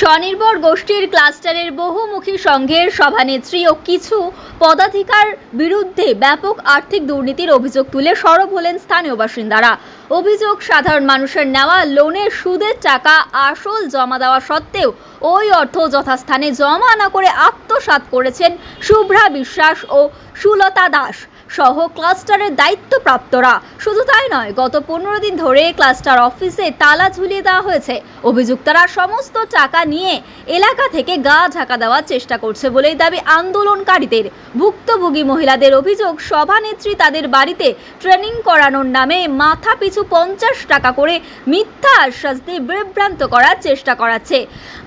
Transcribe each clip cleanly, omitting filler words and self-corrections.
স্বনির্ভর গোষ্ঠীর ক্লাস্টারের বহুমুখী সংঘের সভানেত্রী ও কিছু পদাধিকার বিরুদ্ধে ব্যাপক আর্থিক দুর্নীতির অভিযোগ তুলে সরব হলেন স্থানীয় বাসিন্দারা। অভিযোগ, সাধারণ মানুষের নেওয়া লোনের সুদের টাকা আসল জমা দেওয়া সত্ত্বেও ওই অর্থ যথাস্থানে জমা না করে আত্মসাৎ করেছেন শুভ্রা বিশ্বাস ও সুলতা দাস সহ ক্লাস্টারের দায়িত্বপ্রাপ্তরা। শুধু তাই নয়, গত 15 দিন ধরে ক্লাস্টার অফিসে তালা ঝুলিয়ে দেওয়া হয়েছে। অভিযুক্তরা সমস্ত টাকা নিয়ে এলাকা থেকে গা ঢাকা দেওয়ার চেষ্টা করছে বলেই দাবি আন্দোলনকারীদের। ভুক্তভোগী মহিলাদের অভিযোগ, সভানেত্রী তাদের বাড়িতে ট্রেনিং করানোর নামে মাথা পিছু 50 টাকা করে মিথ্যা আশ্বাস দিয়ে বিভ্রান্ত করার চেষ্টা করাচ্ছে।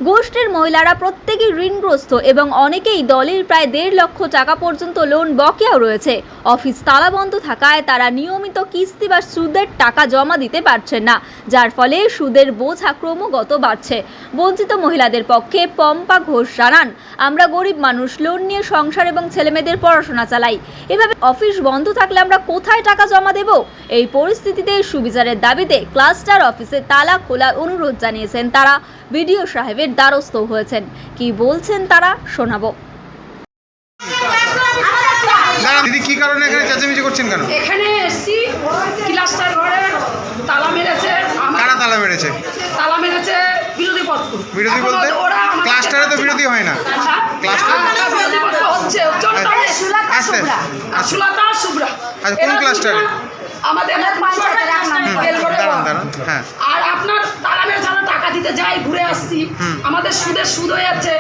গোষ্ঠীর মহিলারা প্রত্যেকেই ঋণগ্রস্ত এবং অনেকেই দলের প্রায় 1.5 লক্ষ টাকা পর্যন্ত লোন বকেয়াও রয়েছে। অফিস তালাবন্ধ থাকায় তারা নিয়মিত কিস্তি বা সুদের টাকা জমা দিতে পারছেন না, যার ফলে সুদের বোঝা ক্রমাগত বাড়ছে। বঞ্চিত মহিলাদের পক্ষে পম্পা ঘোষ জানান, আমরা গরিব মানুষ, লোন নিয়ে সংসার এবং ছেলেমেয়েদের পড়াশোনা চালাই। এভাবে অফিস বন্ধ থাকলে আমরা কোথায় টাকা জমা দেব? এই পরিস্থিতিতে সুবিচারের দাবিতে ক্লাস্টার অফিসে তালা খোলার অনুরোধ জানিয়েছেন তারা। বিডিও সাহেবের দ্বারস্থ হয়েছেন। কি বলছেন তারা শোনাবো। দিদি, কি কারণে এখানে চেঁচামেচি করছেন কেন? এখানে এসছি, ক্লাস্টার ঘরে তালা মেরেছে। কারা তালা মেরেছে? তালা মেরেছে বিরোধী পক্ষ। বিরোধী বলতে? ক্লাস্টারে তো বিরোধী হয় না। ক্লাস্টার বিরোধী পক্ষ হচ্ছে সুলতা শুভ্রা। আচ্ছা, কোন ক্লাস্টারে? আমাদের হ্যাঁ। আর আপনার তালা মেরেছে, আমরা টাকা দিতে যাই, ঘুরে আসছি, আমাদের সুদ হয়ে যাচ্ছে।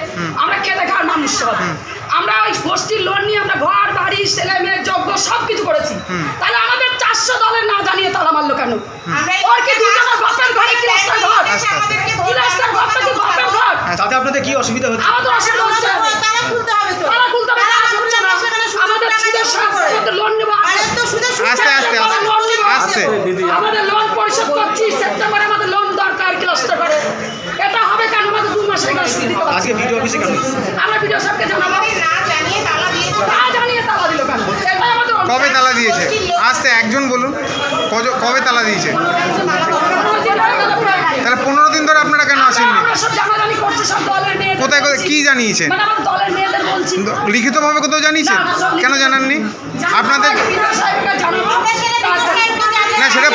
আমরা খেতে খাওয়ার মানুষ সব। আমরা ওই গোষ্ঠীর লোন নিয়ে আমরা ঘর বাড়ি ছেলে মেয়ের যোগ্য সব কিছু করেছি। তাহলে আমাদের 400 দলের না জানিয়ে তালা মারলো কেন? ওর কি দুজনের বাপের ঘরে ক্লাস্টার ঘর? ক্লাস্টার ঘরটা কি বাপের ঘর? তাতে আপনাদের কি অসুবিধা হচ্ছে? আমাদের অসুবিধা হচ্ছে, তালা খুলতে হবে তো। তালা খুলতে হবে, কাজ হচ্ছে না। আমাদের সুদের সাথে লোন নেব, আস্তে আমাদের লোন পরিশোধ করছি। সেপ্টেম্বরে আমাদের লোন দরকার ক্লাস্টার করে। এটা হবে কেন? আমাদের 2 মাস আগে সুদ দিতে হবে। আজকে ভিডিও অফিসে কেন? আমরা ভিডিও সাহেবকে জানাবো। না জানিয়ে তালা দিল কেন? এটাই আমাদের। কবে তালা দিয়েছে? আস্তে, একজন বলুন, কবে তালা দিয়েছে? তাহলে 15 দিন ধরে আপনারা কেন আসেননি? আমরা সব জানাজানি করছি, সব দলের মেয়েদের। কোথায় কি জানিয়েছেন? মানে আমাদের দলের মেয়েদের বলছি। লিখিতভাবে কোথাও জানিয়েছেন? কেন জানাননি আপনাদের? না, সেটা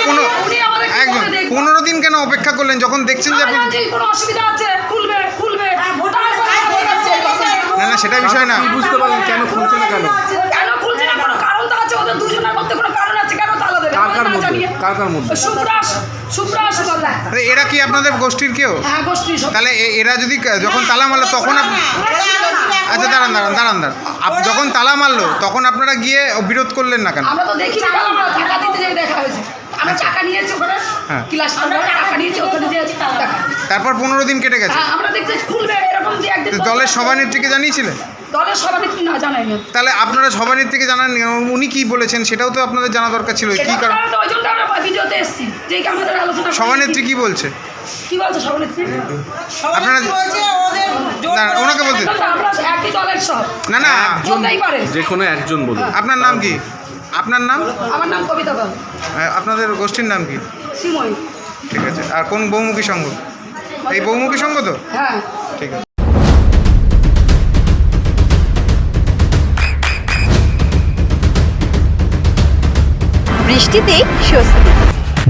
একজন 15 দিন কেন অপেক্ষা করলেন যখন দেখছেন যে কোনো অসুবিধা আছে? খুলবে। না, সেটা বিষয় না। বুঝতে পারলেন কেন খুলছে না? কেন খুলছে না? কোনো কারণ তো আছে, ওদের দুজনের মধ্যে কোনো কারণ আছে। কেন তালা দেবে? কার মধ্যে? শুভ্রা সুলতা। এরা কি আপনাদের গোষ্ঠীর কেউ? হ্যাঁ, গোষ্ঠী। তাহলে এরা যদি যখন তালা মারলো তখন আচ্ছা, দাঁড়ান, যখন তালা মারলো তখন আপনারা গিয়ে বিরোধ করলেন না কেন? আমরা তো দেখি না, আমরা টাকা দিতে যাই, দেখা হয়েছে। আমরা টাকা নিয়েছি ওখানে, ক্লাস্টার ঘরে টাকা নিয়েছি, ওখানে যেয়েছি টাকা। তারপর 15 দিন কেটে গেছে। হ্যাঁ, আমরা দেখছি খুলবে এরকম দিয়ে একদিন। দলের সভানেত্রীকে জানিয়েছিলেন? দলের সভানেত্রী না জানাইনি। তাহলে আপনারা সভানেত্রীকে জানান, উনি কি বলেছেন সেটাও তো আপনাদের জানা দরকার ছিল। কি কারণ? ওই জন্য আমরা ভিডিওতে এসেছি যে আমাদের আলোচনা। সভানেত্রী কি বলছে? কি বলছে সভানেত্রী? আপনারা ওনাকে বলতে আমরা একই দলের সব। না, বলতেই পারে যে কোনো একজন বলুন। আপনার নাম কি? আপনার নাম? আমার নাম কবিতা পাল। আপনাদের গোষ্ঠীর নাম কি? সিময়। ঠিক আছে। আর কোন বহুমুখী সংঘ? এই বহুমুখী সংঘ তো? হ্যাঁ, ঠিক আছে। বৃষ্টিতে স্বস্তি।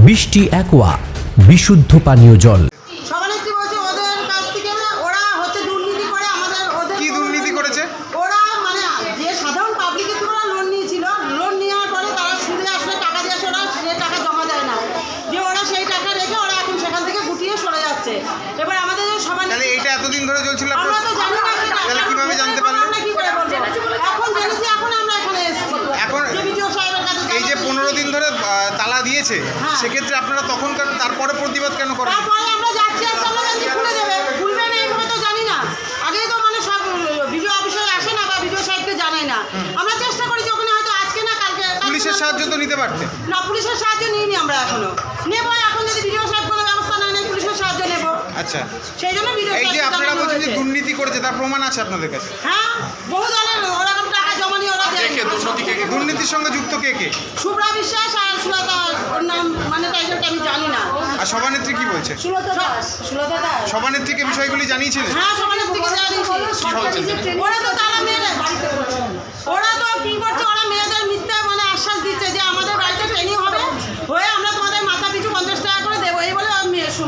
বৃষ্টি অ্যাকোয়া, বিশুদ্ধ পানীয় জল। সভানেত্রী বলছে ওদের কাছ থেকে ওরা হচ্ছে দুর্নীতি করে। ওদের কি দুর্নীতি করেছে? ওরা মানে যে সাধারণ পাবলিকের থেকে ওরা লোন নিয়েছিল, লোন নেওয়ার পরে তারা সুদে আসলে টাকা দিয়ে আসে, ওরা সে টাকা জমা দেয় না, যে ওরা সেই টাকা রেখে ওরা এখন সেখান থেকে গুটিয়ে সরে যাচ্ছে। এবার আমাদের যে তাহলে এইটা এতদিন ধরে চলছিল? আমরা তো জানি না। তাহলে কিভাবে জানতে পারলেন? আমরা কি করে বলবো? এখন জেনেছি, এখন আমরা এখানে এসেছি। এখন যে ভিডিও সাহেবের কাছে এই যে 15 দিন ধরে তালা দিয়েছে, সেক্ষেত্রে আপনারা তখন তারপরে প্রতিবাদ কেন করেন? তারপরে আমরা যাচ্ছি, আমরা জানছি খুলে দেবে, খুলবে না এইভাবে তো জানি না। আগে তো মানে সব ভিডিও অফিসে আসে না বা ভিডিও সাহেবকে জানায় না। আমরা চেষ্টা করেছি ওখানে, হয়তো আজকে না কালকে। পুলিশের সাহায্য তো নিতে পারতেন? না, পুলিশের সাহায্য নিইনি আমরা এখনো। নেবো এখন, যদি ভিডিও সাহেব কোনো ব্যবস্থা না নেয় পুলিশের সাহায্য নেব। আচ্ছা, সেই জন্য ভিডিও এই যে আপনারা বলছেন যে দুর্নীতি করেছে, তার প্রমাণ আছে আপনাদের কাছে? হ্যাঁ, বহু দলের ওরকম টাকা জমা নিয়ে ওরা দেয়। দুর্নীতির সঙ্গে যুক্ত কে কে? শুভ্রা বিশ্বাস আর সুলতা ওর নাম মানে টাইটেলটা আমি জানি না। আর সভানেত্রী কি বলছে? সুলতা দাস। সভানেত্রীকে বিষয়গুলি জানিয়েছিলেন? হ্যাঁ, সভানেত্রীকে জানিয়েছি। ওরা তো তারা মেয়েদের ওরা তো কি করছে, ওরা মেয়েদের মিথ্যা মানে আশ্বাস দিচ্ছে যে আমাদের বাড়িতে ট্রেনিং হবে, হয়ে আমরা তোমাদের মাথা পিছু 50 টাকা করে দেবো, এই বলে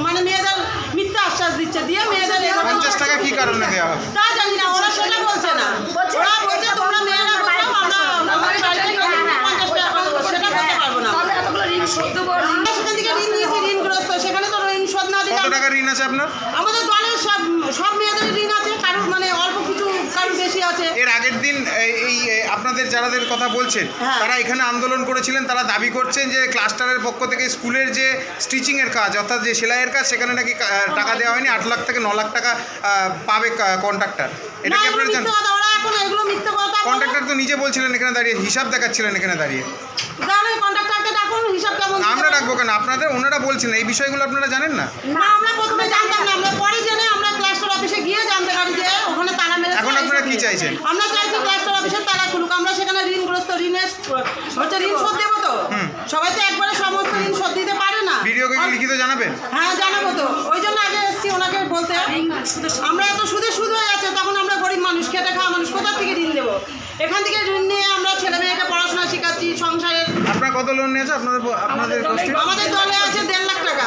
মানে মেয়েদের মিথ্যা আশ্বাস দিচ্ছে, দিয়ে মেয়েদের 50 টাকা কি কারণে দেওয়া হবে? তা জানি না, ওরা সেটা বলছে না। ওরা বলছে তোমরা মেয়েরা বোঝাও, আমরা আমাদের বাড়িতে 50 টাকা করে দেবো, সেটা করতে পারবো না। তাহলে এতগুলো ঋণ শোধ দেবো, আমরা সেখান থেকে ঋণ নিয়েছি, ঋণগ্রস্ত, সেখানে তো ঋণ শোধ না দিলে কত টাকা ঋণ আছে আপনার? আমাদের দলের সব মেয়েদের ঋণ আছে, কারোর মানে অল্প কিছু, কারোর বেশি আছে। এর আগের দিন এই আপনাদের যারাদের কথা বলছেন হ্যাঁ। তারা এখানে আন্দোলন করেছিলেন, তারা দাবি করছেন যে ক্লাস্টারের পক্ষ থেকে স্কুলের যে স্টিচিংয়ের কাজ অর্থাৎ যে সেলাইয়ের কাজ সেখানে নাকি টাকা দেওয়া হয়নি, 8 লাখ থেকে 9 লাখ টাকা পাবে কন্ট্রাক্টর। এটা না, কি এগুলো আপনারা জানেন? মিথ্যে কথা, ওরা এখন এগুলো মিথ্যে কথা বলে। কন্ট্রাক্টর তো নিজে বলছিলেন এখানে দাঁড়িয়ে, হিসাব দেখাচ্ছিলেন এখানে দাঁড়িয়ে। জানো কন্ট্রাক্টরকে ডাকুন, হিসাব কেমন দিতে আমরা হবে। রাখবো কেন? আপনাদের ওনারা বলছেন এই বিষয়গুলো আপনারা জানেন না? না, আমরা প্রথমে জানতাম না, আমরা পরে জেনে আমরা ক্লাস্টার অফিসে গিয়ে জানতে পারি যে ওখানে তালা মেরেছে। এখন আপনারা কি চাইছেন? আমরা চাইছি ক্লাস্টার অফিসে তালা খুলুক, আমরা সেখানে ঋণগ্রস্ত, ঋণের হচ্ছে ঋণ শোধ দেবো তো। সবাই তো একবারে সমস্ত ঋণ শোধ দিতে পারে না। ভিডিওকে লিখিত জানাবেন? হ্যাঁ, জানাবো তো, ওই জন্য আগে এসছি ওনাকে বলতে। আমরা এত সুদে সুদ হয়ে যাচ্ছে, তখন আমরা গরিব মানুষ, খেটে খাওয়া মানুষ, কোথা থেকে ঋণ দেবো? এখান থেকে ঋণ নিয়ে আমরা ছেলে মেয়েকে পড়াশোনা শেখাচ্ছি, সংসারের। আপনার কত লোন নিয়েছে আপনাদের গোষ্ঠী? আমাদের দলে আছে 1.5 লাখ টাকা,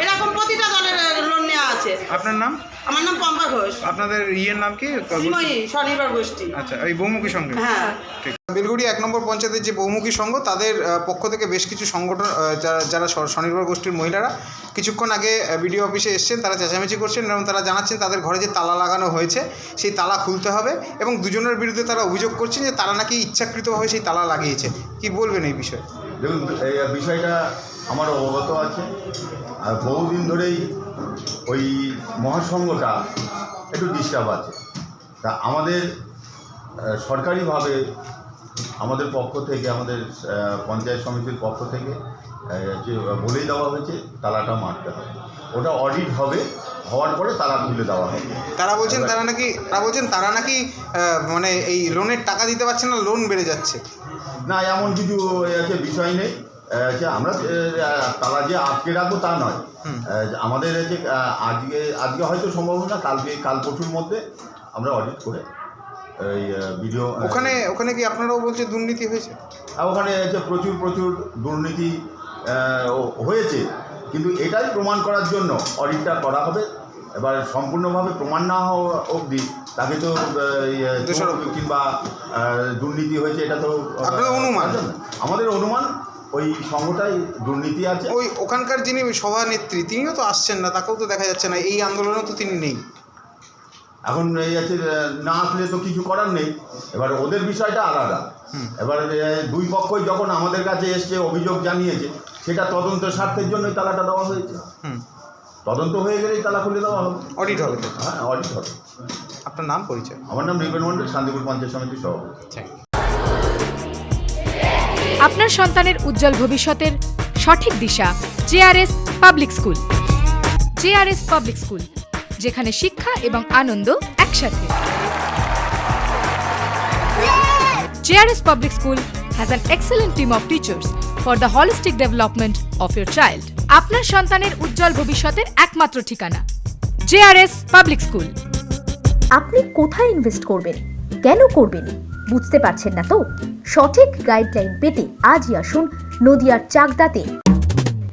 এরকম প্রতিটা দলের লোন নেওয়া আছে। আপনার নাম? আমার নাম পম্পা ঘোষ, আপনাদের ইয়ের নাম কি? শ্রীময়ী স্বনির্ভর গোষ্ঠী। আচ্ছা, এই বহুমুখী সংঘ। হ্যাঁ, ঠিক। বেলগুড়ি 1 নম্বর পঞ্চায়েতের যে বহুমুখী সংঘ, তাদের পক্ষ থেকে বেশ কিছু সংগঠন যারা স্বনির্ভর গোষ্ঠীর মহিলারা কিছুক্ষণ আগে বিডিও অফিসে এসেছেন, তারা চেঁচামেচি করছেন এবং তারা জানাচ্ছেন তাদের ঘরে যে তালা লাগানো হয়েছে সেই তালা খুলতে হবে এবং দুজনের বিরুদ্ধে তারা অভিযোগ করছেন যে তারা নাকি ইচ্ছাকৃতভাবে সেই তালা লাগিয়েছে। কি বলবেন এই বিষয়ে? দেখুন, এই বিষয়টা আমার অবগত আছে, আর বহুদিন ধরেই ওই মহাসংঘটা একটু ডিস্টার্ব আছে। তা আমাদের সরকারিভাবে আমাদের পক্ষ থেকে, আমাদের পঞ্চায়েত সমিতির পক্ষ থেকে যে বলেই দেওয়া হয়েছে তালাটা মারতে হবে, ওটা অডিট হবে, হওয়ার পরে তালা খুলে দেওয়া হবে। তারা বলছেন তারা নাকি মানে এই লোনের টাকা দিতে পারছে না, লোন বেড়ে যাচ্ছে। না, এমন কিছু আছে বিষয় নেই। আমরা তালা যে আটকে রাখবো তা নয়, আমাদের যে আজকে হয়তো সম্ভব না, কাল পরশুর মধ্যে আমরা অডিট করে এই ভিডিও ওখানে কি আপনারাও বলছে দুর্নীতি হয়েছে? ওখানে যে প্রচুর দুর্নীতি হয়েছে, কিন্তু এটাই প্রমাণ করার জন্য অডিটটা করা হবে। এবার সম্পূর্ণভাবে প্রমাণ না হওয়া অবধি তাকে তো কিংবা দুর্নীতি হয়েছে এটা তো অনুমান। আমাদের অনুমান ওই সংঘটাই দুর্নীতি আছে। ওখানকার যিনি সভানেত্রী তিনিও তো আসছেন না, তাকেও তো দেখা যাচ্ছে না, এই আন্দোলনেও তো তিনি নেই। এখন এই আছে, না আসলে তো কিছু করার নেই। এবার ওদের বিষয়টা আলাদা। এবার দুই পক্ষই যখন আমাদের কাছে এসছে, অভিযোগ জানিয়েছে, সেটা তদন্তের স্বার্থের জন্যই তালাটা দেওয়া হয়েছে। তদন্ত হয়ে গেলেই তালা খুলে দেওয়া হবে, অডিট হবে। হ্যাঁ, অডিট হবে। আপনার নাম, পরিচয়? আমার নাম রিপন মন্ডল, শান্তিপুর পঞ্চায়েত সমিতির সভাপতি। আপনার সন্তানের উজ্জ্বল ভবিষ্যতের সঠিক দিশা JRS public school. JRS public school, যেখানে শিক্ষা এবং আনন্দ একসাথে। JRS public school has an excellent team of teachers for the holistic development of your child. আপনার সন্তানের উজ্জ্বল ভবিষ্যতের একমাত্র ঠিকানা জেআরএস পাবলিক স্কুল। আপনি কোথায় ইনভেস্ট করবেন, কেন করবেন বুঝতে পারছেন না তো? সঠিক গাইডলাইন পেতে আজই আসুন নদিয়ার চাকদাতে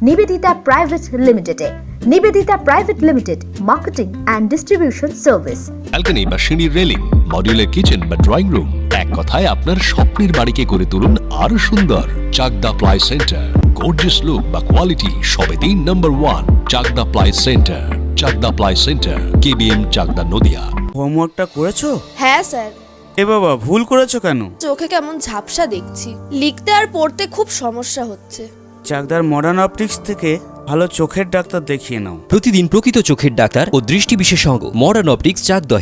নিবেদিতা প্রাইভেট লিমিটেডে। Nivedita private limited, marketing and distribution service. Balcony বা সিঁড়ির রেলিং, মডিউলার কিচেন বা ড্রয়িং রুম, এক কথায় আপনার স্বপ্নের বাড়িকে করে তুলুন আরো সুন্দর। Chakdah ply centre, gorgeous look বা কোয়ালিটি সবে 3 number 1 Chakdah ply centre. Chakdah ply centre, KBM, Chakdah, Nadia. হোমওয়ার্কটা করেছো? হ্যাঁ স্যার। এ বাবা, ভুল করেছো কেন? চোখে কেমন ঝাপসা দেখছি, লিখতে আর পড়তে খুব সমস্যা হচ্ছে। চাকদার মডার্ন অপটিক্স থেকে ভালো চোখের ডাক্তার দেখিয়ে নাও। প্রতিদিন প্রকৃত চোখের ডাক্তার ও দৃষ্টি বিশেষজ্ঞ modern optics, Chakdah.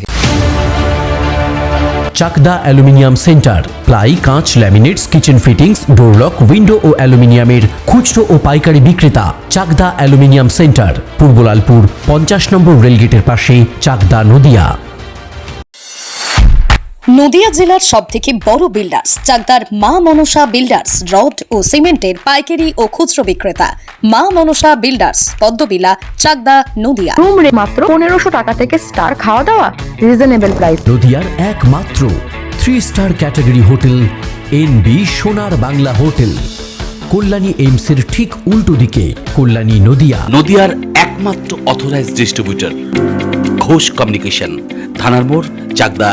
Chakdah aluminium centre, ply, কাঁচ, laminates, kitchen fittings, door lock, window ও অ্যালুমিনিয়ামের খুচরো ও পাইকারি বিক্রেতা। চাকদা অ্যালুমিনিয়াম সেন্টার, পূর্ব লালপুর 50 নম্বর রেলগেটের পাশে, চাকদা, নদিয়া। নদিয়া জেলার সবথেকে বড় বিল্ডার্স চাকদার মা মনসা বিল্ডার্স রড ও সিমেন্টের পাইকারি ও খুচরো বিক্রেতা মা মনসা বিল্ডার্স পদ্মবিলা চাকদা নদিয়া। রুম রে মাত্র 1500 টাকা থেকে স্টার, খাওয়া দাওয়া রিজনেবল প্রাইস। নদিয়ার একমাত্র 3 স্টার ক্যাটাগরি হোটেল এনবি সোনার বাংলা হোটেল, কল্যাণী এইমসের ঠিক উল্টো দিকে, কল্যাণী নদিয়া। নদিয়ার একমাত্র অথরাইজড ডিস্ট্রিবিউটর ঘোষ কমিউনিকেশন, থানার মোড়, চাকদা